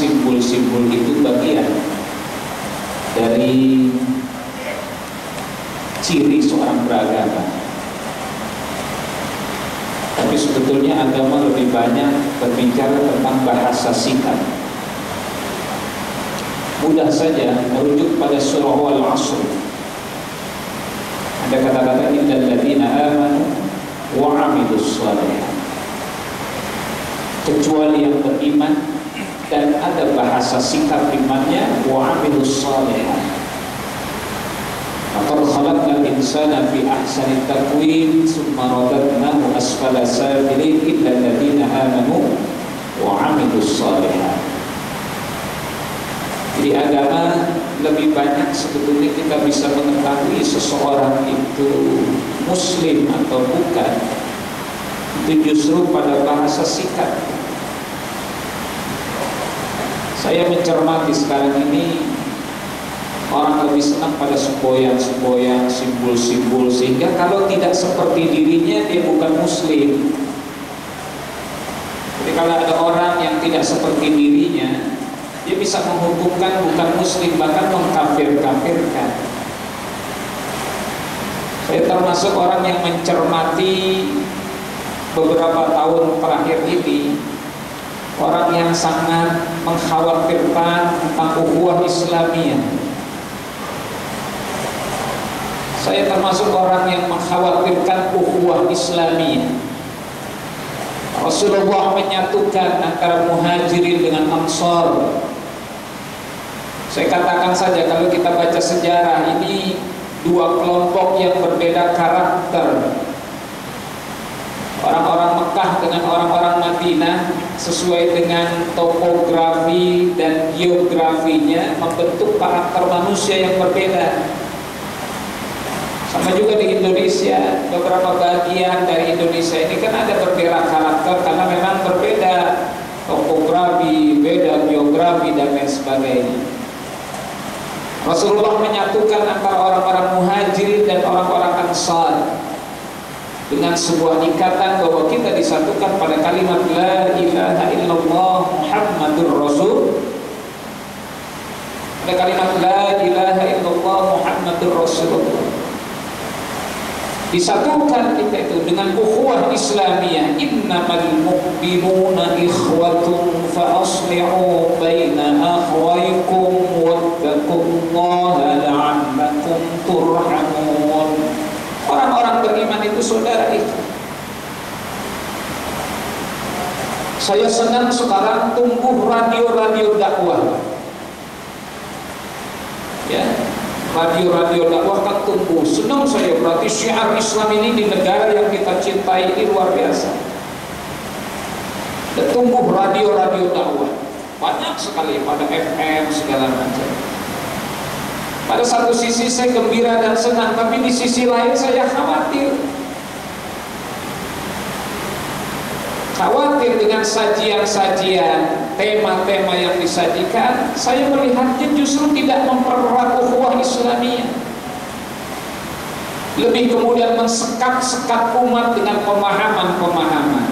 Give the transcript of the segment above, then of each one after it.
simbol-simbol itu bagian dari ciri seorang beragama. Tapi sebetulnya agama lebih banyak berbicara tentang bahasa sikap. Mudah saja merujuk pada surah Al-Asr. Ada kata-kata innal ladzina amanu wa 'amilus shalihat. Kecuali yang beriman, dan ada bahasa sikap imannya wa 'amilus shalihat. Laqad khalaqnal insana fi ahsani taqwim tsumma radadnahu asfala safilin illa alladziina amanu wa 'amilus shalihat. Di agama lebih banyak sebetulnya kita bisa mengetahui seseorang itu muslim atau bukan itu justru pada bahasa sikap. Saya mencermati sekarang ini orang lebih senang pada semboyan-semboyan, simbol-simbol, sehingga kalau tidak seperti dirinya dia bukan muslim. Jadi kalau ada orang yang tidak seperti dirinya, dia bisa menghukumkan bukan muslim, bahkan mengkafir-kafirkan. Saya termasuk orang yang mencermati beberapa tahun terakhir ini, orang yang sangat mengkhawatirkan tentang ukhuwah Islamiyah. Saya termasuk orang yang mengkhawatirkan ukhuwah Islamiyah. Rasulullah menyatukan antara muhajirin dengan ansar. Saya katakan saja, kalau kita baca sejarah, ini dua kelompok yang berbeda karakter. Orang-orang Mekah dengan orang-orang Madinah sesuai dengan topografi dan geografinya membentuk karakter manusia yang berbeda. Sama juga di Indonesia, beberapa bagian dari Indonesia ini kan ada berbeda karakter karena memang berbeda topografi, beda geografi dan lain sebagainya. Rasulullah menyatukan antara orang-orang muhajirin dan orang-orang ansar dengan sebuah ikatan bahwa kita disatukan pada kalimat la ilaha illallah Muhammadur Rasul. Pada kalimat la ilaha illallah Muhammadur Rasulullah. Disatukan kita itu dengan ukhuwah Islamiyah. Innamal mu'minuna ikhwatun fa aslihu baina akhwaykum wattaqullaha la'allakum turhamun. Orang-orang beriman itu saudara itu. Saya senang sekarang tumbuh radio-radio dakwah. Ya, radio-radio dakwah kan tumbuh. Senang saya, berarti syiar Islam ini di negara yang kita cintai ini luar biasa. Dan tumbuh radio-radio dakwah banyak sekali pada FM segala macam. Pada satu sisi saya gembira dan senang, tapi di sisi lain saya khawatir. Khawatir dengan sajian-sajian, tema-tema yang disajikan. Saya melihatnya justru tidak mempererat ukhuwah Islamiyah. Lebih kemudian mensekat-sekat umat dengan pemahaman-pemahaman.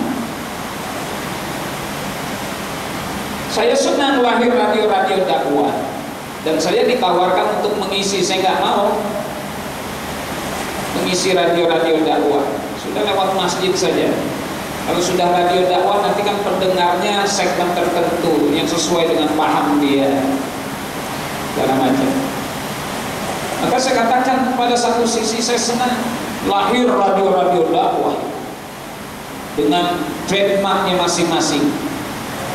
Saya senang lahir radio-radio dakwah, dan saya ditawarkan untuk mengisi. Saya nggak mau mengisi radio-radio dakwah, sudah lewat masjid saja. Kalau sudah radio dakwah nanti kan pendengarnya segmen tertentu yang sesuai dengan paham dia, segala macam. Maka saya katakan, pada satu sisi saya senang lahir radio-radio dakwah dengan trademarknya masing-masing.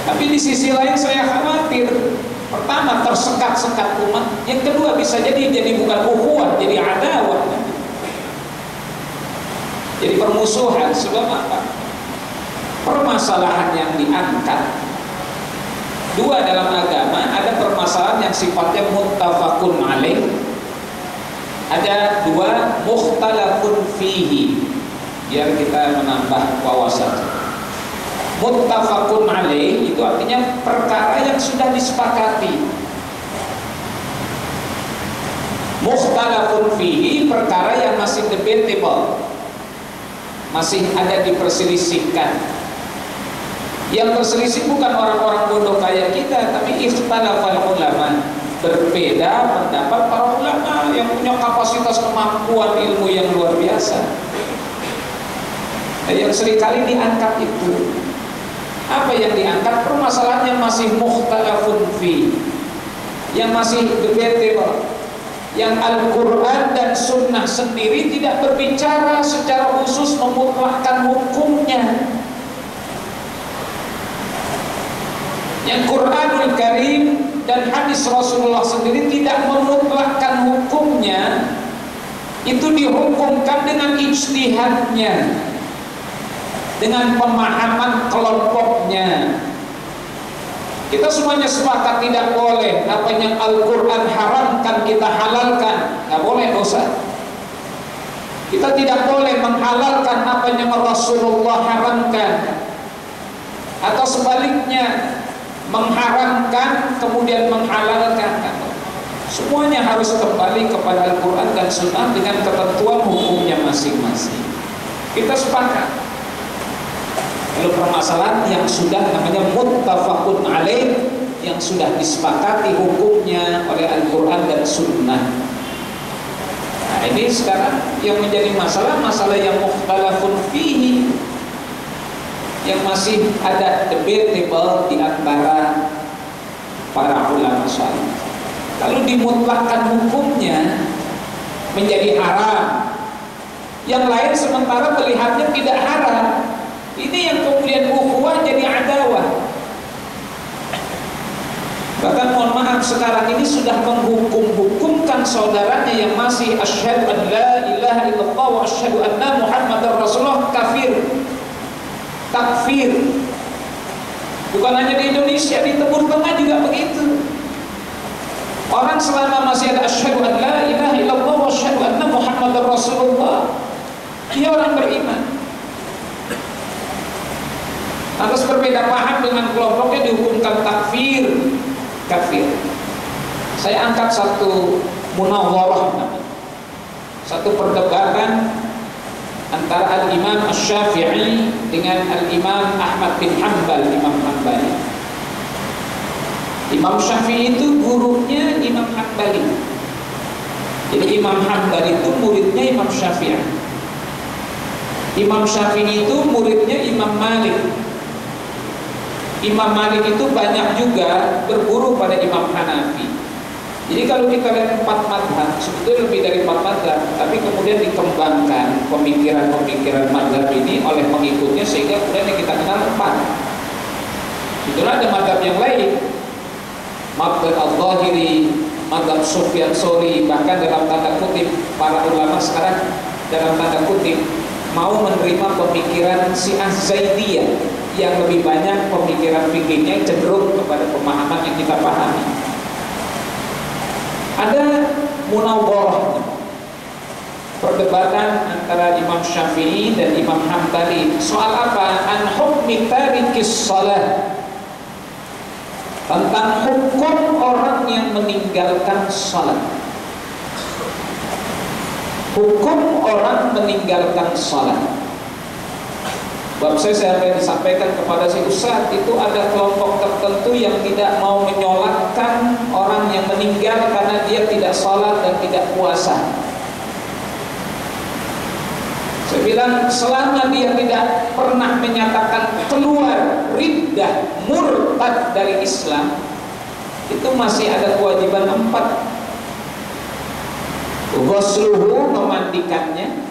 Tapi di sisi lain saya khawatir, pertama tersekat-sekat umat, yang kedua bisa jadi bukan ukhuwah, jadi adawah, jadi permusuhan. Sebab apa? Permasalahan yang diangkat dua dalam agama, ada permasalahan yang sifatnya muttafaqun alaih, ada dua mukhtalafun fihi. Biar kita menambah wawasan. Muttafaqun alaih itu artinya perkara yang sudah disepakati. Mukhtalafun fihi perkara yang masih debatable, masih ada diperselisihkan. Yang berselisih bukan orang-orang bodoh kayak kita, tapi ikhtilafal ulama, berbeda pendapat para ulama yang punya kapasitas kemampuan ilmu yang luar biasa. Yang seringkali diangkat itu, apa yang diangkat? Permasalahan yang masih mukhtalafun fi, yang masih debatable, yang Al-Quran dan Sunnah sendiri tidak berbicara secara khusus memutlakkan hukumnya. Yang Quranul Karim dan hadis Rasulullah sendiri tidak memutlakkan hukumnya, itu dihukumkan dengan ijtihadnya, dengan pemahaman kelompoknya. Kita semuanya sepakat tidak boleh apa yang Al-Quran haramkan kita halalkan, nggak boleh, dosa. Kita tidak boleh menghalalkan apa yang Rasulullah haramkan, atau sebaliknya mengharamkan kemudian menghalalkan. Semuanya harus kembali kepada Al-Quran dan Sunnah dengan ketentuan hukumnya masing-masing. Kita sepakat. Lalu permasalahan yang sudah namanya muttafaqun alaih, yang sudah disepakati hukumnya oleh Al-Quran dan Sunnah. Nah, ini sekarang yang menjadi masalah yang mukhtalafun fihi, yang masih ada debatable di antara para ulama salaf. Kalau dimutlakkan hukumnya menjadi haram, yang lain sementara melihatnya tidak haram. Ini yang kemudian ukhuwah jadi adawah. Bahkan mohon maaf, sekarang ini sudah menghukum-hukumkan saudaranya yang masih asyhadu an la ilaha illallah wa asyhadu anna muhammadar rasulullah kafir, takfir. Bukan hanya di Indonesia, di Timur Tengah juga begitu. Orang selama masih ada asyhadu an la ilaha illallah wa asyhadu anna muhammadar rasulullah, dia orang beriman. Lantas berbeda paham dengan kelompoknya dihukumkan takfir, kafir. Saya angkat satu munawwarah, satu perdebatan antara Al-Imam Asy-Syafi'i dengan Al-Imam Ahmad bin Hanbal, Imam Hanbali. Imam Syafi'i itu gurunya Imam Hanbali. Jadi Imam Hanbali itu muridnya Imam Syafi'i. Imam Syafi'i itu muridnya Imam Malik. Imam Malik itu banyak juga berguru pada Imam Hanafi. Jadi kalau kita lihat 4 mazhab, sebetulnya lebih dari 4 mazhab, tapi kemudian dikembangkan pemikiran-pemikiran mazhab ini oleh pengikutnya sehingga kemudian yang kita kenal 4. Itulah ada mazhab yang lain, mazhab Al-Zahiri, mazhab Sufyan Tsauri, bahkan dalam tanda kutip para ulama sekarang dalam tanda kutip mau menerima pemikiran Syiah Zaidiyah yang lebih banyak pemikiran fikihnya cenderung kepada pemahaman yang kita pahami. Ada munawwarah, perdebatan antara Imam Syafi'i dan Imam Hanbali soal apa? An hukmi tarikis shalah, tentang hukum orang yang meninggalkan salat. Hukum orang meninggalkan salat. Bab saya sampaikan kepada si Ustaz, itu ada kelompok tertentu yang tidak mau menyolatkan orang yang meninggal karena dia tidak salat dan tidak puasa. Saya bilang selama dia tidak pernah menyatakan keluar riddah, murtad dari Islam, itu masih ada kewajiban 4. Ghusluhu, memandikannya,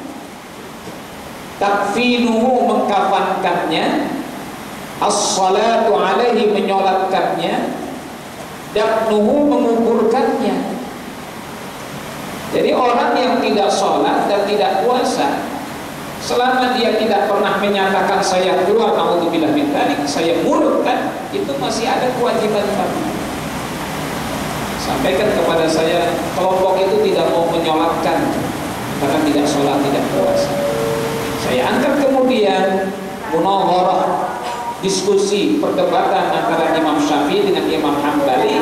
takfinuhu, mengkafankannya, as-salatu alaihi, menyolatkannya, dafnuhu, menguburkannya. Jadi orang yang tidak sholat dan tidak puasa, selama dia tidak pernah menyatakan saya keluar, naudzubillah min dzalik, saya murtad, itu masih ada kewajiban baru. Sampaikan kepada saya, kelompok itu tidak mau menyolatkan karena tidak sholat, tidak puasa. Saya angkat kemudian munawwarah, diskusi, perdebatan antara Imam Syafi'i dengan Imam Hanbali.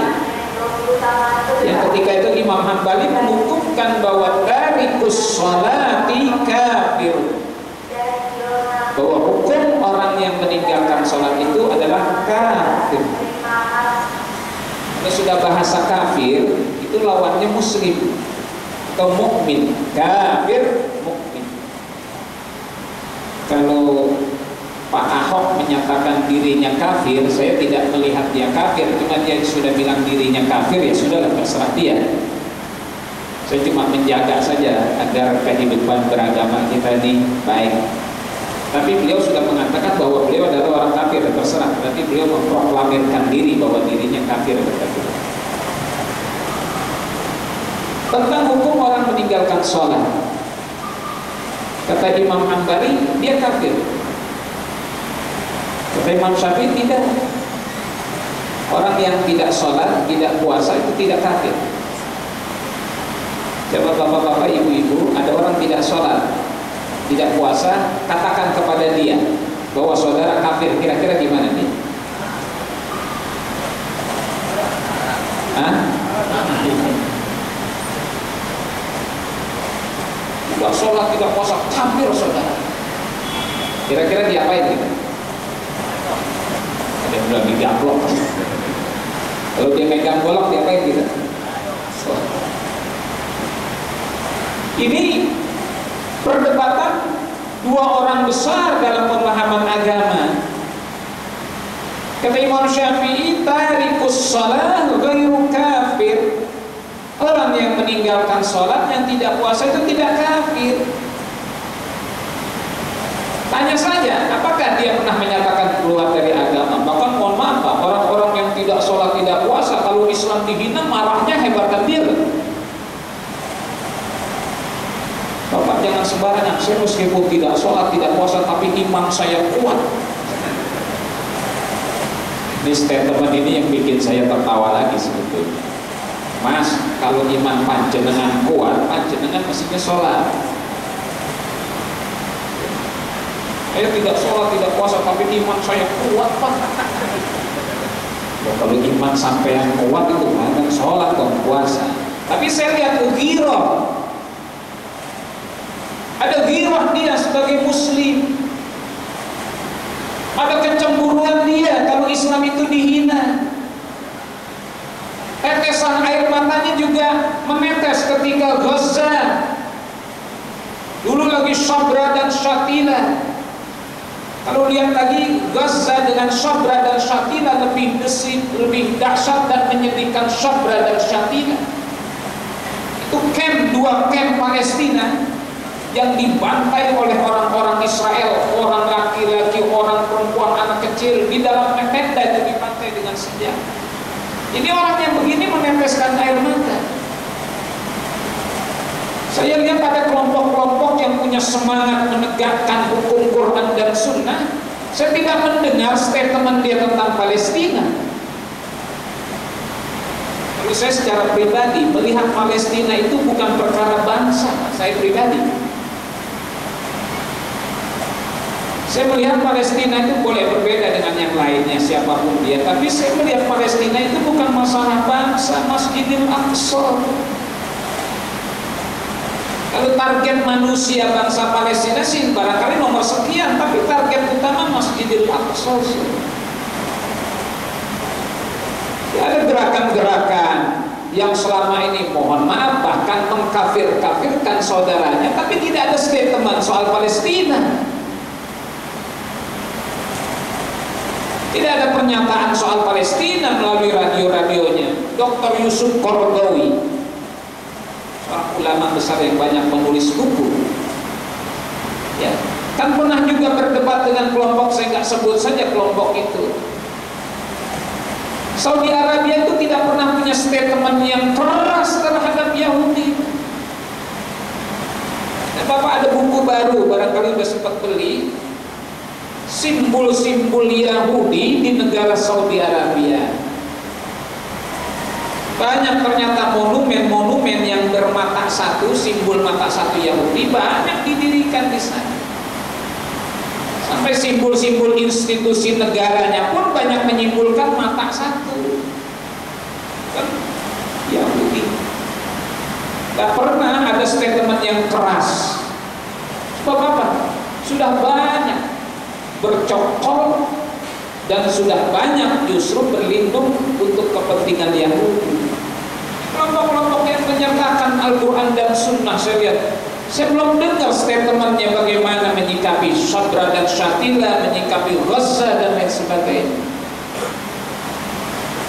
Yang ketika itu Imam Hanbali menghukumkan bahwa tarikus sholati kafir, bahwa hukum orang yang meninggalkan sholat itu adalah Kalau sudah bahasa kafir, itu lawannya muslim atau mukmin. Kafir, mukmin. Kalau Pak Ahok menyatakan dirinya kafir, saya tidak melihat dia kafir, cuma dia sudah bilang dirinya kafir, ya sudahlah, terserah dia. Saya cuma menjaga saja agar kehidupan beragama kita ini baik. Tapi beliau sudah mengatakan bahwa beliau adalah orang kafir, terserah. Berarti beliau memproklamirkan diri bahwa dirinya kafir. Tentang hukum orang meninggalkan sholat, kata Imam Hambali, dia kafir. Kata Imam Syafi'i, tidak. Orang yang tidak sholat, tidak puasa itu tidak kafir. Coba bapak-bapak, ibu-ibu, ada orang tidak sholat, tidak puasa, katakan kepada dia bahwa saudara kafir, kira-kira gimana nih? Hah? Tidak sholat, tidak puasa, kafir saudara. Kira-kira diapain gitu? Ada yang bilang digaplok. Kalau dia megang golok, diapain gitu? Ini perdebatan dua orang besar dalam pemahaman agama. Kata Imam Syafi'i, tarikus shalah ghairu kafir. Orang yang meninggalkan sholat, yang tidak puasa itu tidak kafir. Tanya saja, apakah dia pernah menyatakan keluar dari agama? Bahkan mohon maaf Pak, orang-orang yang tidak sholat, tidak puasa, kalau Islam dihina, marahnya hebatan dia. Bapak jangan sembarangan, saya meskipun tidak sholat, tidak puasa, tapi iman saya kuat. Ini statement ini yang bikin saya tertawa lagi sebetulnya. Mas, kalau iman panjenengan kuat, panjenengan mestinya sholat. Saya tidak sholat, tidak puasa, tapi iman saya kuat Pak. Kalau iman sampai yang kuat itu bukan sholat dan puasa. Tapi saya lihat ghirah. Ada ghirah dia sebagai muslim. Ada kecemburuan dia kalau Islam itu dihina. Tetesan air matanya juga menetes ketika Gaza. Dulu lagi Sabra dan Shatila. Kalau lihat lagi Gaza dengan Sabra dan Shatila, lebih dahsyat dan menyedihkan Sabra dan Shatila. Itu dua camp Palestina yang dibantai oleh orang-orang Israel, orang laki-laki, orang perempuan, anak kecil, di dalam tenda itu dibantai dengan senjata. Ini orang yang begini meneteskan air mata. Saya lihat ada kelompok-kelompok yang punya semangat menegakkan hukum Quran dan Sunnah. Saya tidak mendengar statement dia tentang Palestina. Tapi saya secara pribadi melihat Palestina itu bukan perkara bangsa. Saya pribadi, saya melihat Palestina itu boleh berbeda dengan yang lainnya, siapapun dia. Tapi saya melihat Palestina itu bukan masalah bangsa. Masjidil Aqsa, kalau target manusia bangsa Palestina sih barangkali nomor sekian, tapi target utama Masjidil Aqsa sih. Ya, ada gerakan-gerakan yang selama ini mohon maaf bahkan mengkafir-kafirkan saudaranya, tapi tidak ada statement soal Palestina. Tidak ada pernyataan soal Palestina melalui radio-radionya. Dr. Yusuf Qaradawi, seorang ulama besar yang banyak menulis buku, ya, kan pernah juga berdebat dengan kelompok, saya nggak sebut saja kelompok itu. Saudi Arabia itu tidak pernah punya statement yang keras terhadap Yahudi. Dan Bapak ada buku baru, barangkali sudah sempat beli, simbol-simbol Yahudi di negara Saudi Arabia. Banyak ternyata monumen-monumen yang bermata satu, simbol mata satu Yahudi, banyak didirikan di sana. Sampai simbol-simbol institusi negaranya pun banyak menyimpulkan mata satu. Kan Yahudi. Tidak pernah ada statement yang keras. Sebab apa? Sudah banyak bercokol dan sudah banyak justru berlindung untuk kepentingan Yahudi. Kelompok-kelompok yang menyertakan Al-Quran dan Sunnah, saya belum dengar statementnya bagaimana menyikapi Sadra dan Syatila, menyikapi Gaza dan lain sebagainya.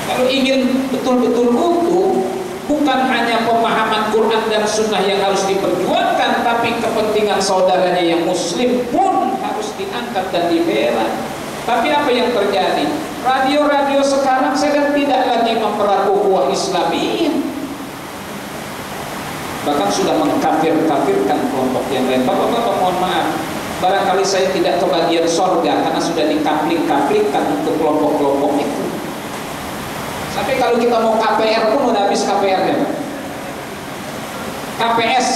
Kalau ingin betul-betul utuh, bukan hanya pemahaman Quran dan Sunnah yang harus diperjuangkan, tapi kepentingan saudaranya yang Muslim pun harus diangkat dan dibela. Tapi apa yang terjadi? Radio-radio sekarang sedang tidak lagi memperak ukhuwah Islamiyah, bahkan sudah mengkafir-kafirkan kelompok yang lain. Bapak-bapak mohon maaf, barangkali saya tidak kebagian sorga karena sudah dikapling-kaplingkan untuk kelompok-kelompok itu. Sampai kalau kita mau KPR pun udah habis KPR-nya. KPS,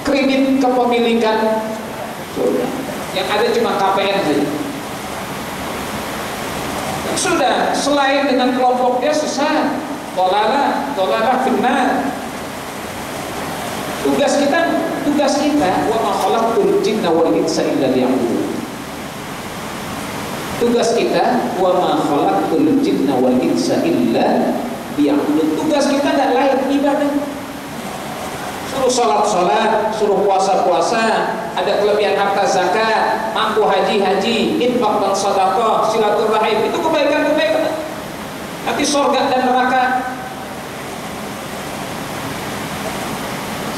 kredit kepemilikan, yang ada cuma KPR saja. Sudah, selain dengan kelompoknya susah. Dolalah finnar. Tugas kita wa ma khalaqtul jinna wal insa illa liya'budun. Tugas kita wa ma khalaqtul jinna wal insa illa liya'budun. Tugas kita tidak lain ibadah. Suruh salat, suruh puasa, ada kelebihan harta zakat, mampu haji, infak dan sedekah, silaturahim, itu kebaikan-kebaikan. Nanti surga dan neraka.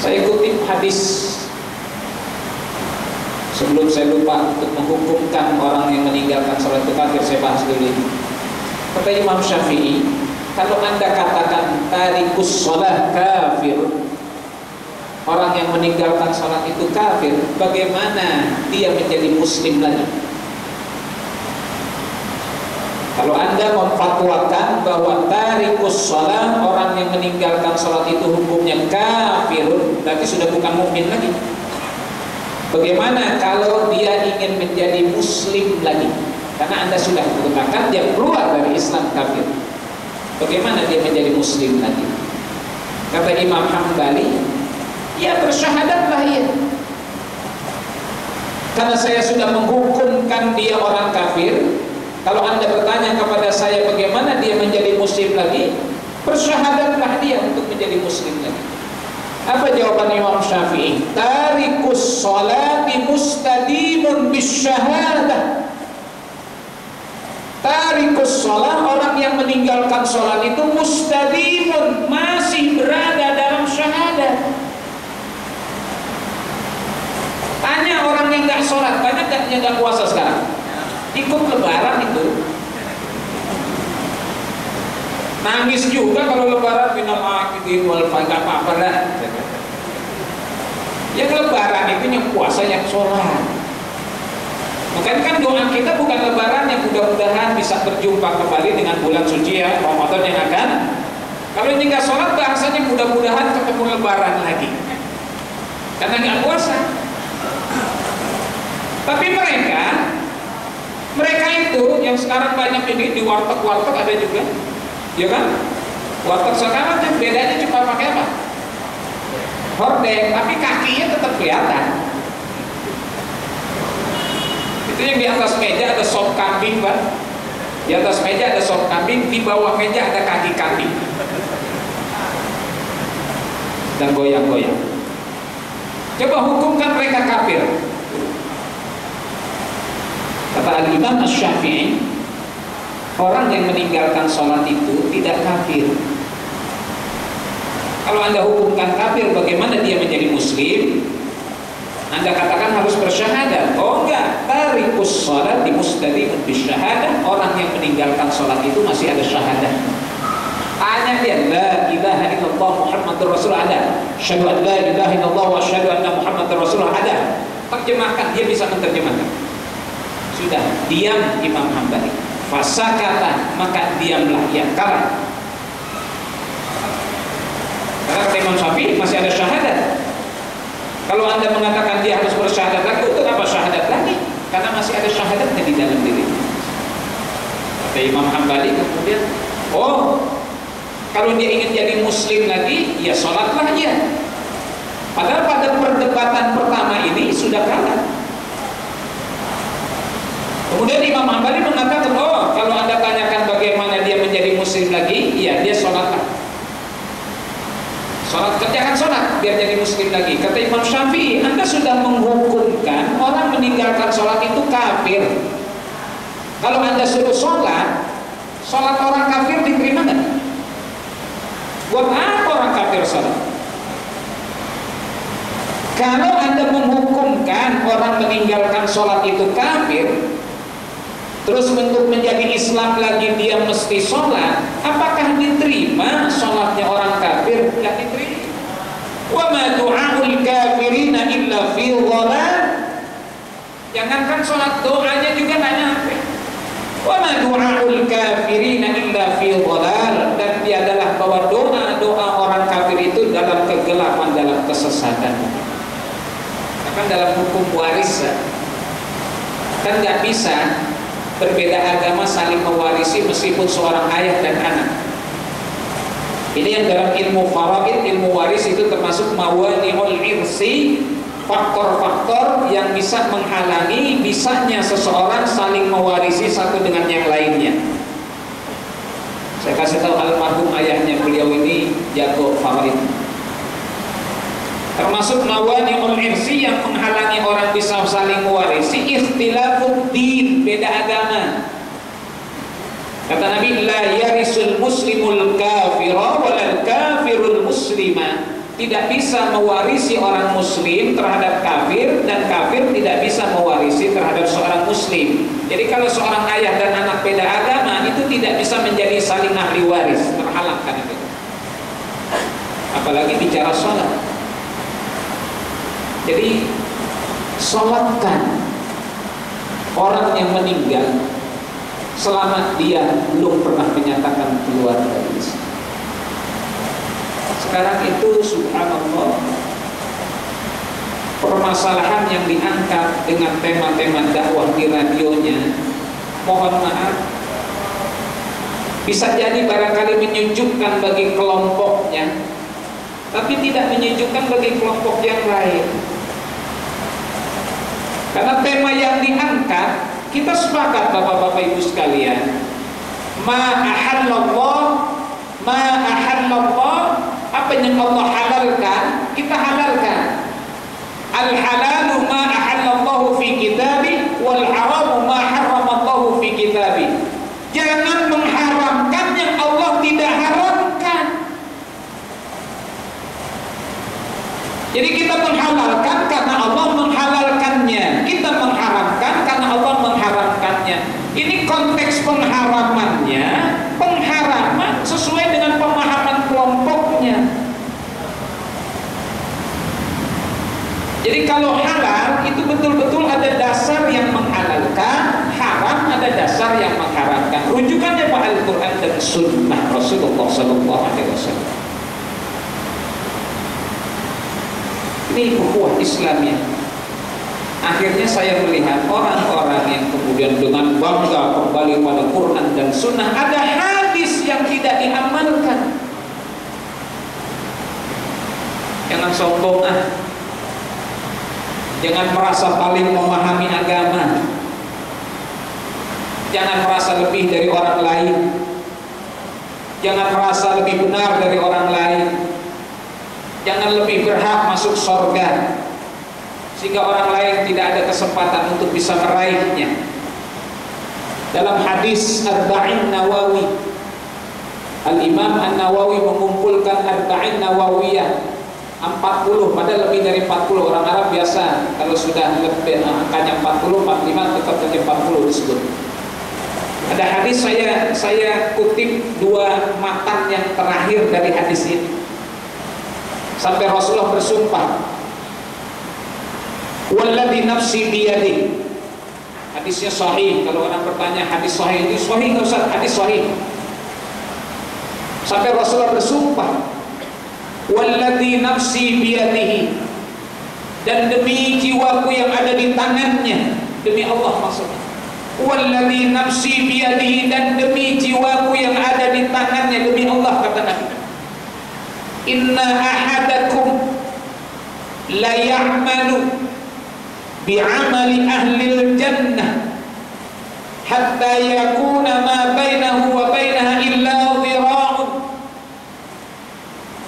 Saya kutip hadis sebelum saya lupa untuk menghukumkan orang yang meninggalkan salat itu kafir. Saya bahas dulu ini. Kata Imam Syafi'i, kalau Anda katakan tarikus shalah kafir, orang yang meninggalkan salat itu kafir, bagaimana dia menjadi muslim lagi? Kalau Anda memfatwakan bahwa tarikus shalah, orang yang meninggalkan salat itu hukumnya kafir, berarti sudah bukan mukmin lagi. Bagaimana kalau dia ingin menjadi muslim lagi? Karena Anda sudah mengatakan dia keluar dari Islam kafir. Bagaimana dia menjadi muslim lagi? Kata Imam Hambali, ya bersyahadatlah ia. Karena saya sudah menghukumkan dia orang kafir. Kalau Anda bertanya kepada saya bagaimana dia menjadi muslim lagi, bersyahadatlah dia untuk menjadi muslim lagi. Apa jawaban Imam Syafi'i? Tarikus sholati mustadimun bisyahadah. Tarikus sholat, orang yang meninggalkan sholat itu mustadimun, masih berada dalam syahadat. Tanya orang yang gak sholat, banyak yang gak puasa sekarang, ikut lebaran itu nangis juga kalau lebaran, minal akidin wal gak apa-apa lah. Yang lebaran itu yang puasa, yang sholat. Makanya kan doa kita bukan lebaran, yang mudah-mudahan bisa berjumpa kembali dengan bulan suci ya Ramadan yang akan. Kalau ini nggak sholat, bahasanya mudah-mudahan ketemu lebaran lagi, karena nggak puasa. Tapi mereka itu yang sekarang banyak ini di warteg-warteg ada juga, ya kan? Warteg sekarang yang bedanya cuma pakai apa? Hordeng, tapi kakinya tetap kelihatan. Itu yang di atas meja ada sop kambing, Pak. Di atas meja ada sop kambing, di bawah meja ada kaki kambing. Dan goyang-goyang. Coba hukumkan mereka kafir. Kata Al-Imam Asy-Syafi'i, orang yang meninggalkan sholat itu tidak kafir. Kalau Anda hukumkan kafir, bagaimana dia menjadi muslim? Anda katakan harus bersyahadat. Oh enggak, tarikus sholat di mustadimun bisyahadah, orang yang meninggalkan sholat itu masih ada syahadat. Tanya dia, la ilaha illallah Muhammadur Rasulullah ada. Asyhadu an la ilaha illallah wa asyhadu anna Muhammadar Rasulullah ada. Terjemahkan, dia bisa menerjemahkan. Sudah, diam Imam Hambali. Fasakata, maka diamlah ia. Karena Imam Syafi'i masih ada syahadat. Kalau Anda mengatakan dia harus bersyahadat lagi, untuk apa syahadat lagi? Karena masih ada syahadatnya di dalam diri. Kata Imam Hambali kemudian, oh, kalau dia ingin jadi muslim lagi, ya sholatlah dia. Padahal pada perdebatan pertama ini sudah kalah. Kemudian Imam Hambali mengatakan, oh kalau Anda tanyakan bagaimana dia menjadi muslim lagi, iya dia sholatlah. Sholat, kerjakan sholat biar jadi muslim lagi. Kata Imam Syafi'i, Anda sudah menghukumkan orang meninggalkan sholat itu kafir. Kalau Anda suruh sholat, sholat orang kafir diterima nggak? Buat apa orang kafir sholat? Kalau Anda menghukumkan orang meninggalkan sholat itu kafir, terus untuk menjadi Islam lagi dia mesti sholat, apakah diterima sholatnya orang kafir? Tidak diterima. Wa ma du'aul kafirina illa fi dhalal. Jangankan sholat, doanya juga nggak nyampe. Wa ma du'aul kafirina illa fi dhalal. Dan dia adalah bahwa doa orang kafir itu dalam kegelapan, dalam kesesatan. Kan dalam hukum waris kan nggak bisa berbeda agama saling mewarisi meskipun seorang ayah dan anak. Ini yang dalam ilmu faraid, ilmu waris itu termasuk mawani'ul irsi, faktor-faktor yang bisa menghalangi bisanya seseorang saling mewarisi satu dengan yang lainnya. Saya kasih tahu almarhum ayahnya beliau ini jago faraid. Termasuk mawani'ul irsi yang menghalangi orang bisa saling mewarisi, ikhtilafud din, beda agama. Kata Nabi, la yarisul muslimul kafira walal kafirul muslima. Tidak bisa mewarisi orang muslim terhadap kafir, dan kafir tidak bisa mewarisi terhadap seorang muslim. Jadi kalau seorang ayah dan anak beda agama itu tidak bisa menjadi saling ahli waris, terhalang kan itu. Apalagi bicara sholat. Jadi sholatkan orang yang meninggal selama dia belum pernah menyatakan keluar dari Islam. Sekarang itu subhanallah, permasalahan yang diangkat dengan tema-tema dakwah di radionya, mohon maaf, bisa jadi barangkali menyejukkan bagi kelompoknya, tapi tidak menyejukkan bagi kelompok yang lain. Karena tema yang diangkat, kita sepakat bapak-bapak ibu sekalian, ma ahallallah, apa yang Allah halalkan, kita halalkan. Al halalu ma ahallallahu fi kitabi, wal haramu ma harramallahu fi kitabi. Jangan mengharamkan yang Allah tidak haramkan. Jadi kita menghalalkan karena Allah menghalalkannya, kita mengharamkan karena Allah mengharamkannya. Ini konteks pengharamannya, pengharaman sesuai dengan pemahaman kelompoknya. Jadi kalau halal itu betul-betul ada dasar yang menghalalkan, haram ada dasar yang mengharamkan. Rujukannya Pak Al-Quran dan Sunnah Rasulullah SAW. Ini ukhuwah Islamiyah. Akhirnya saya melihat orang-orang yang kemudian dengan bangga kembali pada Quran dan Sunnah, ada hadis yang tidak diamalkan. Jangan sombong jangan merasa paling memahami agama, jangan merasa lebih dari orang lain, jangan merasa lebih benar dari orang lain, jangan lebih berhak masuk surga sehingga orang lain tidak ada kesempatan untuk bisa meraihnya. Dalam hadis Arba'in Nawawi, Al-Imam An-Nawawi mengumpulkan Arba'in Nawawiyah 40, padahal lebih dari 40. Orang Arab biasa kalau sudah lebih angkanya 40, 45 tetap saja 40 disebut. Ada hadis, saya kutip dua matan yang terakhir dari hadis ini. Sampai Rasulullah bersumpah, walladzi nafsi biyadihi. Hadisnya sahih. Kalau orang bertanya hadis sahih itu sahih, nggak usah hadis sahih. Sampai Rasulullah bersumpah, walladzi nafsi biyadihi, dan demi jiwaku yang ada di tangannya, demi Allah maksudnya. Walladzi nafsi biyadihi, dan demi jiwaku yang ada di tangannya, demi Allah kata Nabi. Inna ahadakum la ya'malu bi'amali ahlil jannah hatta yakuna ma bainahu wa bainaha illa dhira'un.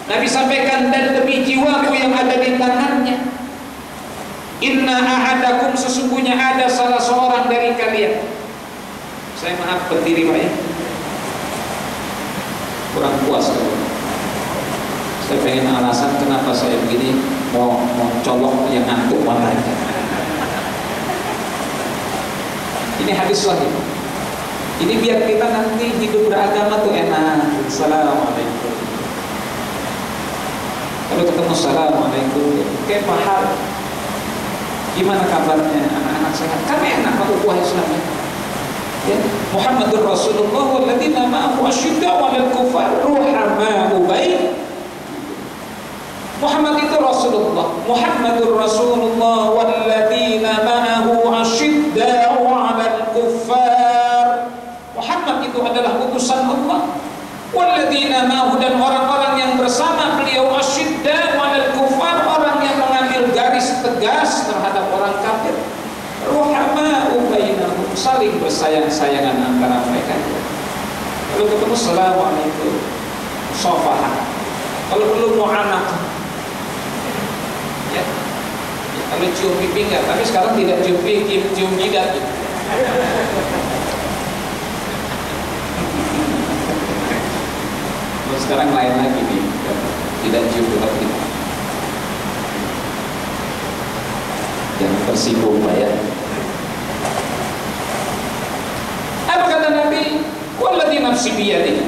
Nabi sampaikan, dan demi jiwaku yang ada di tangannya, inna ahadakum, sesungguhnya ada salah seorang dari kalian. Saya maaf berdiri Pak ya, kurang puas kalau saya pengen alasan kenapa saya begini, mau colok yang ngantuk matanya. Ini hadis sahih. Ini biar kita nanti hidup beragama tuh enak. Assalamualaikum. Kalau ketemu assalamualaikum, kayak pahal. Gimana kabarnya anak-anak sehat? Kan enak Pak ukhuwah Islam ya. Muhammadur Rasulullah walladzina ma'ahu asyidda'u 'alal kuffar ruhama'u bain. Muhammad itu Rasulullah, Muhammadur Rasulullah walladzina ma'ahu asyidda'u 'alal kuffar. Muhammad itu adalah utusan Allah. Walladzina ma'ahu, dan orang-orang yang bersama beliau, asyidda'u 'alal kuffar, orang yang mengambil garis tegas terhadap orang kafir. Ruhama'u bainahum, saling bersayang-sayangan antara mereka. Kalau ketemu assalamualaikum, safahah. Kalau belum mu'anaqah ya. Kalau cium pipi enggak, tapi sekarang tidak cium pipi, cium jidat gitu. Sekarang lain lagi nih, tidak cium jidat kita. Jangan tersinggung Pak ya. Apa kata Nabi? Walladzi nafsi biyadihi,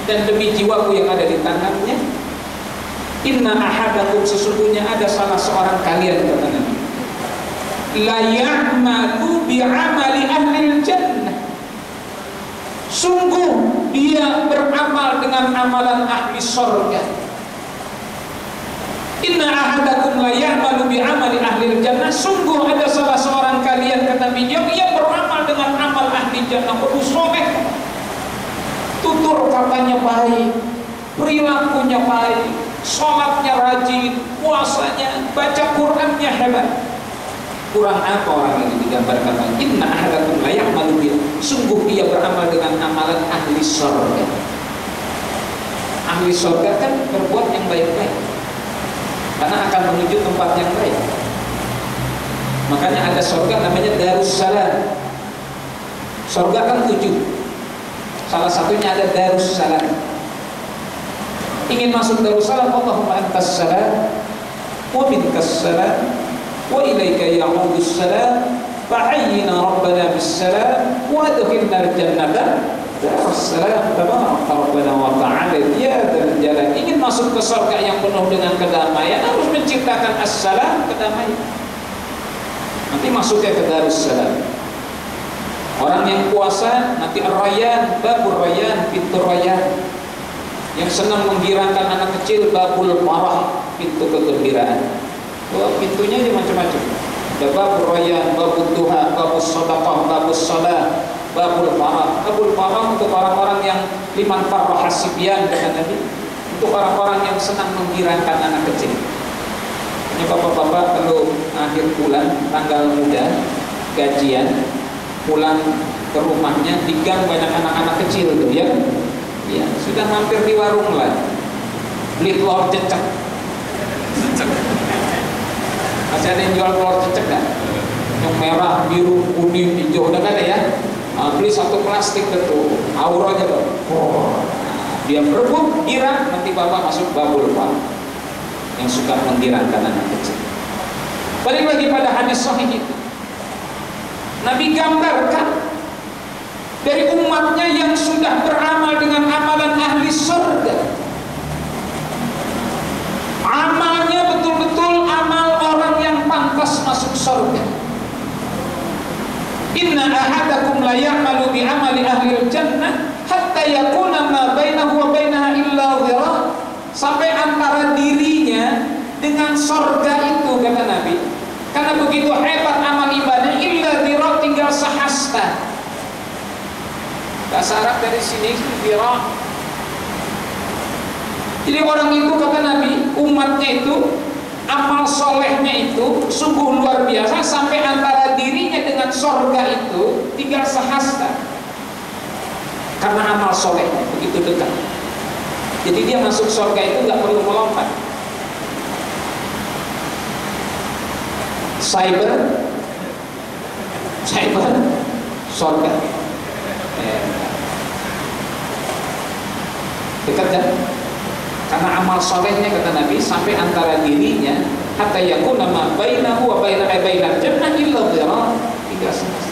dan demi jiwaku yang ada di tangannya, inna ahadakum, sesungguhnya ada salah seorang kalian, kata Nabi, la ya'malu bi'amali ahlil jannah, sungguh dia beramal dengan amalan ahli surga. Inna ahadakum la ya'malu bi'amali ahlil jannah, sungguh ada salah seorang kalian, kata Nabi, yang ia beramal dengan amal ahli jannah. Soleh, tutur katanya baik, perilakunya baik, sholatnya rajin, puasanya, baca Qur'annya hebat. Kurang apa orang ini digambarkan? Inna ahadakum la ya'malu bi, sungguh dia beramal dengan amalan ahli surga. Ahli surga kan berbuat yang baik-baik, karena akan menuju tempat yang baik. Makanya ada surga namanya Darussalam. Surga kan 7, salah satunya ada Darussalam. Ingin masuk Darussalam, Allahumma antas salam wa minkas salam wa ilaika ya'udus salam fahayyina rabbana bis salam wa adkhilna al-jannata Darussalam tabaraka rabbana wa ta'ala ya dzal jalal. Ingin masuk ke surga yang penuh dengan kedamaian, harus menciptakan as-salam, kedamaian. Nanti masuknya ke Darussalam. Orang yang puasa nanti ar-rayyan, babur rayyan, pintu rayyan. Yang senang menggirakan anak kecil, babul marah, pintu kegembiraan. Wah, pintunya aja macam-macam. Ada babur rayyan, babul duha, babul sadaqah, babul salah, babul marah. Babul marah untuk orang-orang yang liman farrah hasibyan, kata Nabi, untuk orang-orang yang senang menggirakan anak kecil. Ini bapak-bapak kalau akhir bulan, tanggal muda, gajian, pulang ke rumahnya, di gang banyak anak-anak kecil tuh ya. Ya, sudah mampir di warung lah, beli telur cecek. Masih ada yang jual telur cecek kan? Yang merah, biru, kuning, hijau, udah ada ya? Beli satu plastik betul, auranya loh. Oh, dia berebut, girang, nanti bapak masuk babul pak, yang suka menggirangkan anak kecil. Balik lagi pada hadis sahih itu, Nabi gambarkan dari umatnya yang sudah beramal dengan amalan ahli surga. Amalnya betul-betul amal orang yang pantas masuk surga. Inna ahadakum la ya'malu bi amali ahli jannah hatta yakuna ma bainahu wa bainaha illa dhira', sampai antara dirinya dengan surga itu, kata Nabi. Karena begitu hebat amal ibadah, illa dhira', tinggal sehasta. Bahasa Arab dari sini dhira'. Jadi orang itu, kata Nabi, umatnya itu amal solehnya itu sungguh luar biasa, sampai antara dirinya dengan sorga itu tinggal sehasta, karena amal solehnya begitu dekat. Jadi dia masuk sorga itu nggak perlu melompat. Cyber sorga, dekat kan? Karena amal solehnya, kata Nabi, sampai antara dirinya hatta yakuna ma bainahu wa bainal jannah illa dhira, 3,5